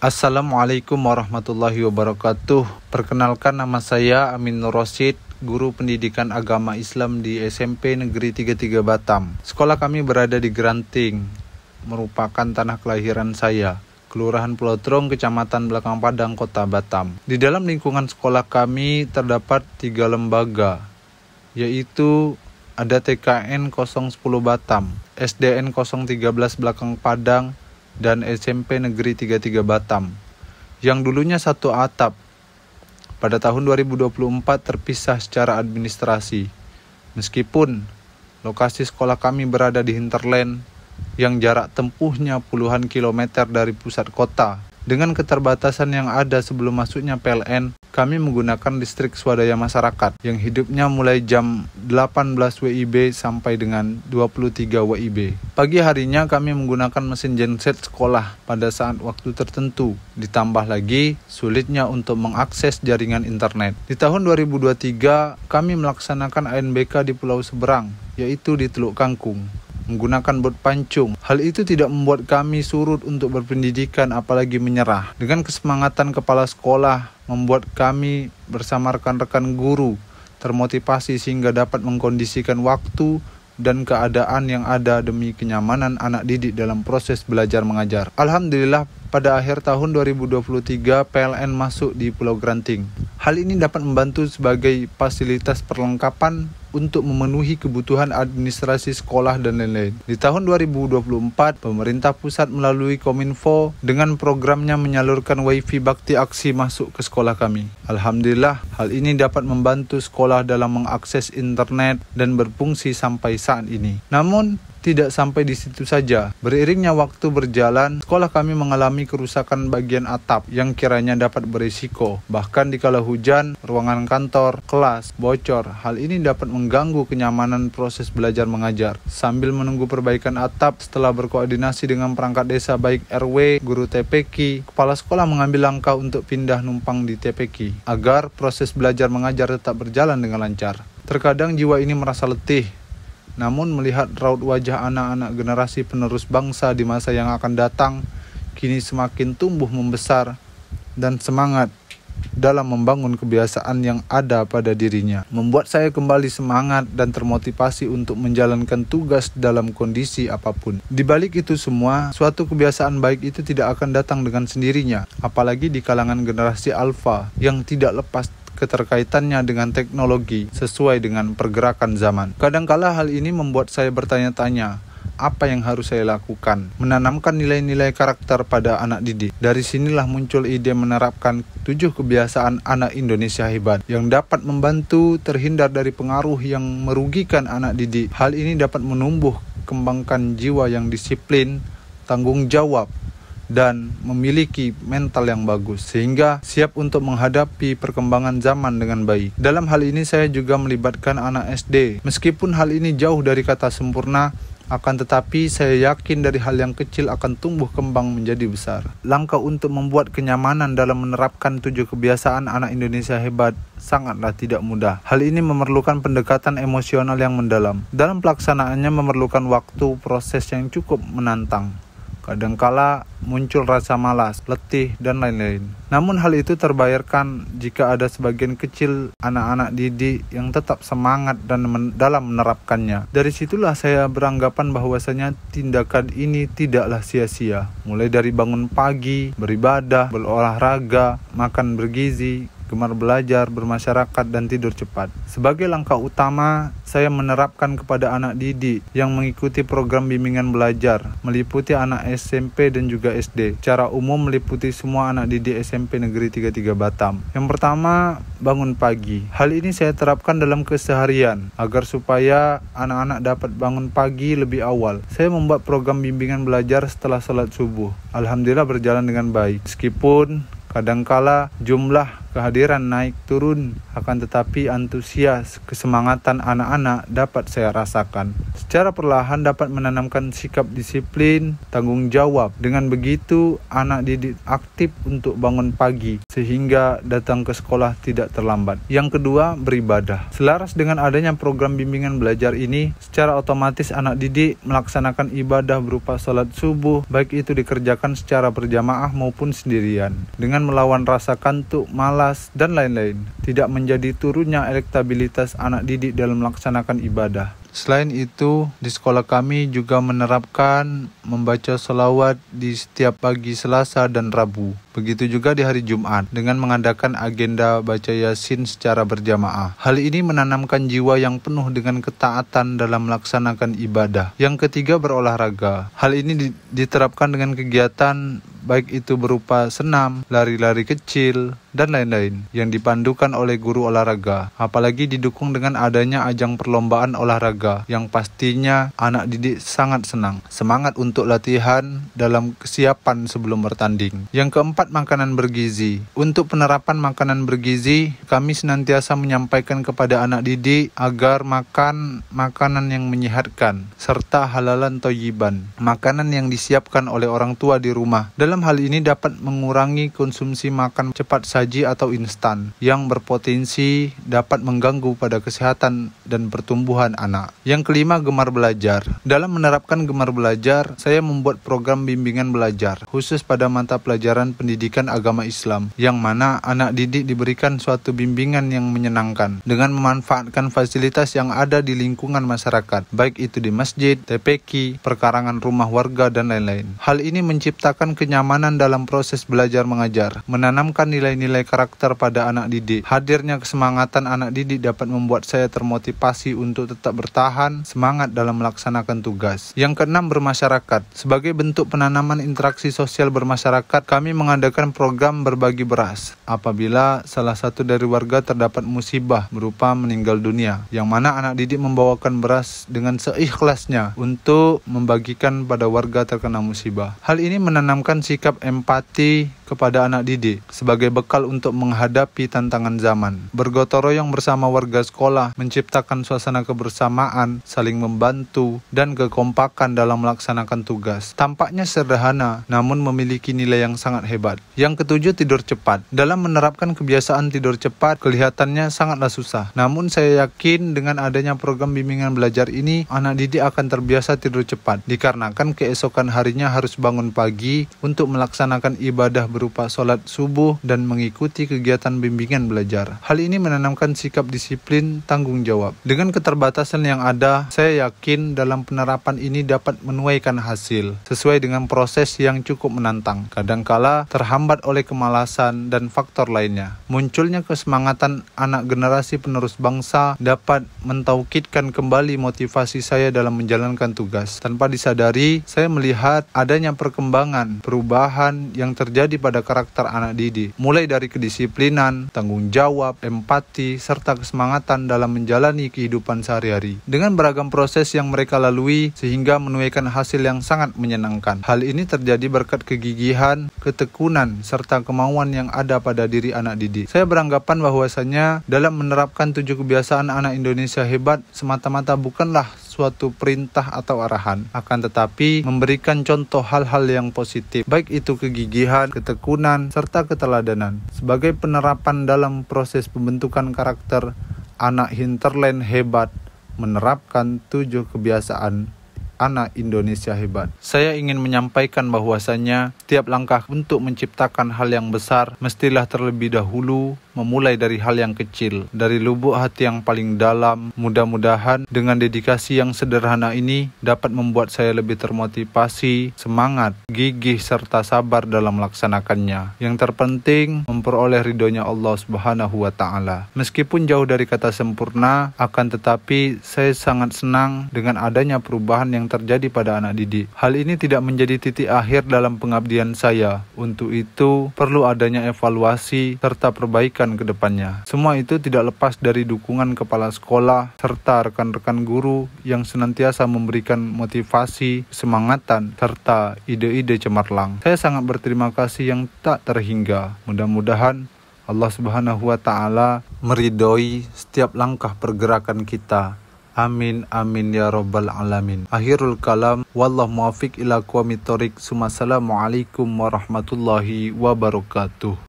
Assalamualaikum warahmatullahi wabarakatuh. Perkenalkan, nama saya Amin Nur Rosid, guru pendidikan agama Islam di SMP Negeri 33 Batam. Sekolah kami berada di Granting, merupakan tanah kelahiran saya, Kelurahan Pulau Terong, Kecamatan Belakang Padang, Kota Batam. Di dalam lingkungan sekolah kami terdapat 3 lembaga, yaitu ada TKN 010 Batam, SDN 013 Belakang Padang, dan SMP Negeri 33 Batam, yang dulunya satu atap. Pada tahun 2024 terpisah secara administrasi. Meskipun lokasi sekolah kami berada di hinterland yang jarak tempuhnya puluhan kilometer dari pusat kota, dengan keterbatasan yang ada sebelum masuknya PLN, kami menggunakan listrik swadaya masyarakat yang hidupnya mulai jam 18 WIB sampai dengan 23 WIB. Pagi harinya kami menggunakan mesin genset sekolah pada saat waktu tertentu. Ditambah lagi sulitnya untuk mengakses jaringan internet. Di tahun 2023 kami melaksanakan ANBK di pulau seberang, yaitu di Teluk Kangkung, menggunakan bot pancung. Hal itu tidak membuat kami surut untuk berpendidikan, apalagi menyerah. Dengan kesemangatan kepala sekolah membuat kami bersama rekan-rekan guru termotivasi sehingga dapat mengkondisikan waktu dan keadaan yang ada demi kenyamanan anak didik dalam proses belajar mengajar. Alhamdulillah, pada akhir tahun 2023 PLN masuk di Pulau Granting. Hal ini dapat membantu sebagai fasilitas perlengkapan untuk memenuhi kebutuhan administrasi sekolah dan lain-lain. Di tahun 2024, pemerintah pusat melalui Kominfo dengan programnya menyalurkan WiFi Bakti Aksi masuk ke sekolah kami. Alhamdulillah, hal ini dapat membantu sekolah dalam mengakses internet dan berfungsi sampai saat ini. Namun, tidak sampai di situ saja. Beriringnya waktu berjalan, sekolah kami mengalami kerusakan bagian atap yang kiranya dapat berisiko. Bahkan dikala hujan, ruangan kantor, kelas, bocor. Hal ini dapat mengganggu kenyamanan proses belajar mengajar. Sambil menunggu perbaikan atap, setelah berkoordinasi dengan perangkat desa baik RW, guru TPQ, kepala sekolah mengambil langkah untuk pindah numpang di TPQ agar proses belajar mengajar tetap berjalan dengan lancar. Terkadang jiwa ini merasa letih. Namun melihat raut wajah anak-anak generasi penerus bangsa di masa yang akan datang, kini semakin tumbuh membesar dan semangat dalam membangun kebiasaan yang ada pada dirinya, membuat saya kembali semangat dan termotivasi untuk menjalankan tugas dalam kondisi apapun. Di balik itu semua, suatu kebiasaan baik itu tidak akan datang dengan sendirinya, apalagi di kalangan generasi alfa yang tidak lepas keterkaitannya dengan teknologi sesuai dengan pergerakan zaman. Kadangkala hal ini membuat saya bertanya-tanya, apa yang harus saya lakukan? Menanamkan nilai-nilai karakter pada anak didik. Dari sinilah muncul ide menerapkan 7 kebiasaan anak Indonesia hebat yang dapat membantu terhindar dari pengaruh yang merugikan anak didik. Hal ini dapat menumbuh kembangkan jiwa yang disiplin, tanggung jawab, dan memiliki mental yang bagus, sehingga siap untuk menghadapi perkembangan zaman dengan baik. Dalam hal ini saya juga melibatkan anak SD. Meskipun hal ini jauh dari kata sempurna, akan tetapi saya yakin dari hal yang kecil akan tumbuh kembang menjadi besar. Langkah untuk membuat kenyamanan dalam menerapkan 7 kebiasaan anak Indonesia hebat sangatlah tidak mudah. Hal ini memerlukan pendekatan emosional yang mendalam. Dalam pelaksanaannya memerlukan waktu proses yang cukup menantang. Kadangkala muncul rasa malas, letih, dan lain-lain. Namun hal itu terbayarkan jika ada sebagian kecil anak-anak didik yang tetap semangat dan dalam menerapkannya. Dari situlah saya beranggapan bahwasanya tindakan ini tidaklah sia-sia. Mulai dari bangun pagi, beribadah, berolahraga, makan bergizi, gemar belajar, bermasyarakat, dan tidur cepat. Sebagai langkah utama, saya menerapkan kepada anak didik yang mengikuti program bimbingan belajar, meliputi anak SMP dan juga SD. Secara umum meliputi semua anak didik SMP Negeri 33 Batam. Yang pertama, bangun pagi. Hal ini saya terapkan dalam keseharian, agar supaya anak-anak dapat bangun pagi lebih awal. Saya membuat program bimbingan belajar setelah salat subuh. Alhamdulillah berjalan dengan baik. Meskipun kadangkala jumlah kehadiran naik turun, akan tetapi antusias kesemangatan anak-anak dapat saya rasakan. Secara perlahan dapat menanamkan sikap disiplin, tanggung jawab. Dengan begitu, anak didik aktif untuk bangun pagi sehingga datang ke sekolah tidak terlambat. Yang kedua, beribadah. Selaras dengan adanya program bimbingan belajar ini, secara otomatis anak didik melaksanakan ibadah berupa sholat subuh, baik itu dikerjakan secara berjamaah maupun sendirian, dengan melawan rasa kantuk, malas, dan lain-lain. Tidak menjadi turunnya elektabilitas anak didik dalam melaksanakan ibadah. Selain itu, di sekolah kami juga menerapkan membaca sholawat di setiap pagi Selasa dan Rabu. Begitu juga di hari Jumat dengan mengadakan agenda baca Yasin secara berjamaah. Hal ini menanamkan jiwa yang penuh dengan ketaatan dalam melaksanakan ibadah. Yang ketiga, berolahraga. Hal ini diterapkan dengan kegiatan baik itu berupa senam, lari-lari kecil, dan lain-lain yang dipandukan oleh guru olahraga. Apalagi didukung dengan adanya ajang perlombaan olahraga yang pastinya anak didik sangat senang. Semangat untuk latihan dalam kesiapan sebelum bertanding. Yang keempat, makanan bergizi. Untuk penerapan makanan bergizi, kami senantiasa menyampaikan kepada anak didik agar makan makanan yang menyehatkan serta halalan thayyiban. Makanan yang disiapkan oleh orang tua di rumah. Dalam hal ini dapat mengurangi konsumsi makan cepat saji atau instan yang berpotensi dapat mengganggu pada kesehatan dan pertumbuhan anak. Yang kelima, gemar belajar. Dalam menerapkan gemar belajar, saya membuat program bimbingan belajar khusus pada mata pelajaran pendidikan agama Islam, yang mana anak didik diberikan suatu bimbingan yang menyenangkan dengan memanfaatkan fasilitas yang ada di lingkungan masyarakat, baik itu di masjid, TPQ, perkarangan rumah warga, dan lain-lain. Hal ini menciptakan kenyamanan dalam proses belajar mengajar, menanamkan nilai-nilai karakter pada anak didik. Hadirnya kesemangatan anak didik dapat membuat saya termotivasi untuk tetap bertahan semangat dalam melaksanakan tugas. Yang keenam, bermasyarakat. Sebagai bentuk penanaman interaksi sosial bermasyarakat, kami mengadakan program berbagi beras apabila salah satu dari warga terdapat musibah berupa meninggal dunia, yang mana anak didik membawakan beras dengan seikhlasnya untuk membagikan pada warga terkena musibah. Hal ini menanamkan sikap empati kepada anak didik sebagai bekal untuk menghadapi tantangan zaman. Bergotong royong bersama warga sekolah, menciptakan suasana kebersamaan, saling membantu, dan kekompakan dalam melaksanakan tugas. Tampaknya sederhana, namun memiliki nilai yang sangat hebat. Yang ketujuh, tidur cepat. Dalam menerapkan kebiasaan tidur cepat, kelihatannya sangatlah susah. Namun saya yakin dengan adanya program bimbingan belajar ini, anak didik akan terbiasa tidur cepat, dikarenakan keesokan harinya harus bangun pagi untuk melaksanakan ibadah berupa sholat subuh dan mengikuti kegiatan bimbingan belajar. Hal ini menanamkan sikap disiplin, tanggung jawab. Dengan keterbatasan yang ada, saya yakin dalam penerapan ini dapat menuaikan hasil sesuai dengan proses yang cukup menantang. Kadangkala terhambat oleh kemalasan dan faktor lainnya. Munculnya kesemangatan anak generasi penerus bangsa dapat mentaukidkan kembali motivasi saya dalam menjalankan tugas. Tanpa disadari, saya melihat adanya perkembangan, perubahan yang terjadi pada karakter anak didik, mulai dari kedisiplinan, tanggung jawab, empati, serta kesemangatan dalam menjalani kehidupan sehari-hari. Dengan beragam proses yang mereka lalui sehingga menuaikan hasil yang sangat menyenangkan. Hal ini terjadi berkat kegigihan, ketekunan, serta kemauan yang ada pada diri anak didik. Saya beranggapan bahwasanya dalam menerapkan 7 kebiasaan anak Indonesia hebat semata-mata bukanlah suatu perintah atau arahan, akan tetapi memberikan contoh hal-hal yang positif, baik itu kegigihan, ketekunan, serta keteladanan sebagai penerapan dalam proses pembentukan karakter anak hinterland hebat, menerapkan 7 kebiasaan anak Indonesia hebat. Saya ingin menyampaikan bahwasanya tiap langkah untuk menciptakan hal yang besar mestilah terlebih dahulu memulai dari hal yang kecil, dari lubuk hati yang paling dalam. Mudah-mudahan dengan dedikasi yang sederhana ini dapat membuat saya lebih termotivasi, semangat, gigih, serta sabar dalam melaksanakannya. Yang terpenting memperoleh ridhonya Allah Subhanahu wa Ta'ala. Meskipun jauh dari kata sempurna, akan tetapi saya sangat senang dengan adanya perubahan yang terjadi pada anak didik. Hal ini tidak menjadi titik akhir dalam pengabdian saya. Untuk itu perlu adanya evaluasi serta perbaikan ke depannya. Semua itu tidak lepas dari dukungan kepala sekolah serta rekan-rekan guru yang senantiasa memberikan motivasi, kesemangatan, serta ide-ide cemerlang. Saya sangat berterima kasih yang tak terhingga. Mudah-mudahan Allah Subhanahu wa taala meridhoi setiap langkah pergerakan kita. Amin amin ya rabbal alamin. Akhirul kalam, wallahu muwaffiq ila aqwamit thoriq. Assalamualaikum warahmatullahi wabarakatuh.